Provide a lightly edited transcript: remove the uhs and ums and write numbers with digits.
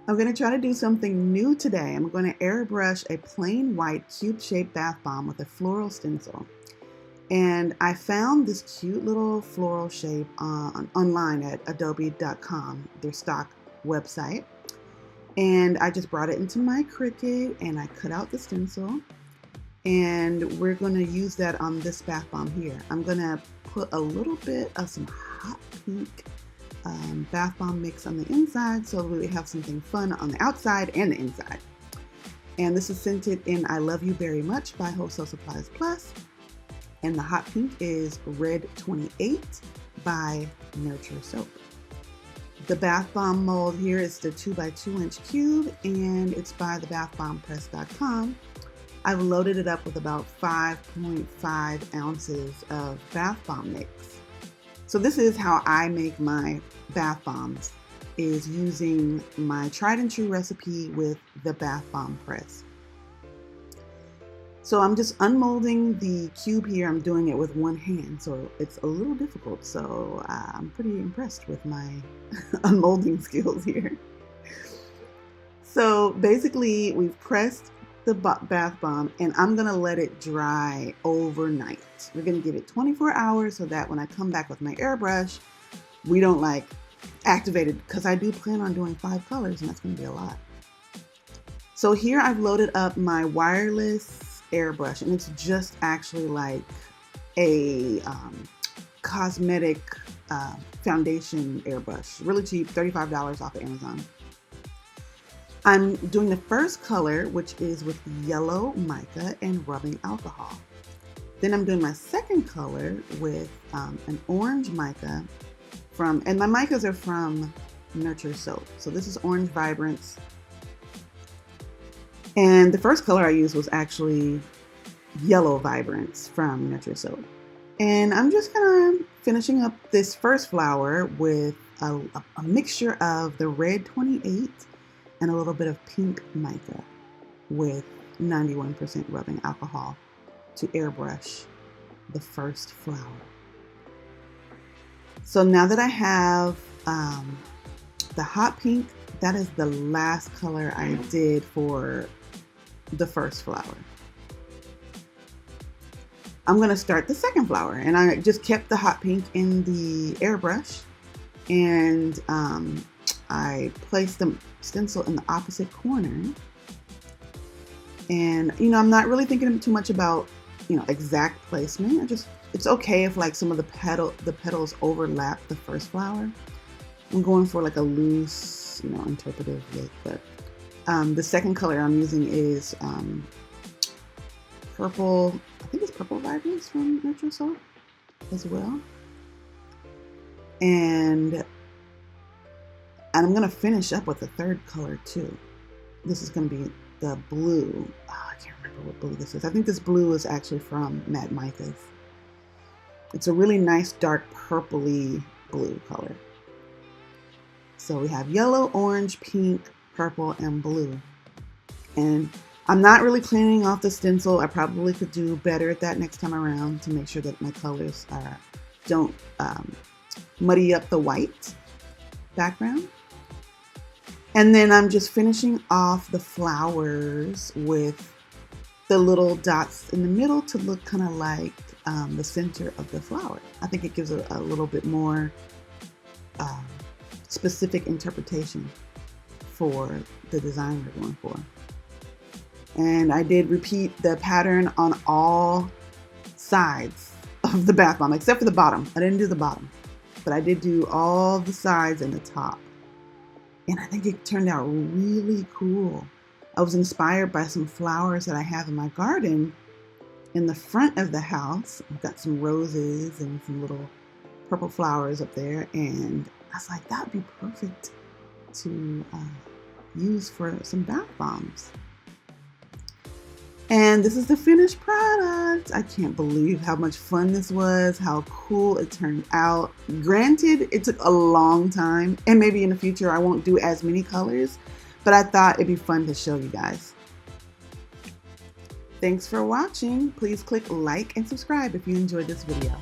I'm going to try to do something new today. I'm going to airbrush a plain white cube-shaped bath bomb with a floral stencil. And I found this cute little floral shape online at adobe.com, their stock website. And I just brought it into my Cricut and I cut out the stencil. And we're going to use that on this bath bomb here. I'm going to put a little bit of some hot pink bath bomb mix on the inside so we have something fun on the outside and the inside. And this is scented in I Love You Very Much by Wholesale Supplies Plus. And the hot pink is Red 28 by Nurture Soap. The bath bomb mold here is the 2x2 inch cube and it's by thebathbombpress.com. I've loaded it up with about 5.5 ounces of bath bomb mix. So this is how I make my bath bombs, is using my tried and true recipe with the bath bomb press. So I'm just unmolding the cube here. I'm doing it with one hand, so it's a little difficult. So I'm pretty impressed with my unmolding skills here. So basically we've pressed the bath bomb and I'm gonna let it dry overnight. We're gonna give it 24 hours so that when I come back with my airbrush, we don't like activate it, because I do plan on doing 5 colors and that's gonna be a lot. So here I've loaded up my wireless airbrush and it's just actually like a cosmetic foundation airbrush, really cheap, $35 off of Amazon. I'm doing the first color, which is with yellow mica and rubbing alcohol. Then I'm doing my second color with an orange mica and my micas are from Nurture Soap. So this is Orange Vibrance. And the first color I used was actually Yellow Vibrance from Nurture Soap. And I'm just kind of finishing up this first flower with a mixture of the Red 28 and a little bit of pink mica with 91% rubbing alcohol to airbrush the first flower. So now that I have the hot pink, that is the last color I did for the first flower. I'm gonna start the second flower, and I just kept the hot pink in the airbrush, and I placed the stencil in the opposite corner. And I'm not really thinking too much about exact placement. It's okay if like some of the petals overlap the first flower. I'm going for like a loose interpretive look. But the second color I'm using is purple. I think it's Purple Vibrance from Nurture Soap as well. And I'm going to finish up with the third color too. This is going to be the blue. Oh, I can't remember what blue this is. I think this blue is actually from Matte Micas. It's a really nice dark purpley blue color. So we have yellow, orange, pink, purple, and blue. And I'm not really cleaning off the stencil. I probably could do better at that next time around to make sure that my colors don't muddy up the white background. And then I'm just finishing off the flowers with the little dots in the middle to look kind of like the center of the flower. I think it gives a little bit more specific interpretation for the design we're going for. And I did repeat the pattern on all sides of the bath bomb, except for the bottom. I didn't do the bottom, but I did do all the sides and the top. And I think it turned out really cool. I was inspired by some flowers that I have in my garden in the front of the house. I've got some roses and some little purple flowers up there. And I was like, that would be perfect to use for some bath bombs. And this is the finished product. I can't believe how much fun this was, how cool it turned out. Granted, it took a long time, and maybe in the future I won't do as many colors, but I thought it'd be fun to show you guys. Thanks for watching. Please click like and subscribe if you enjoyed this video.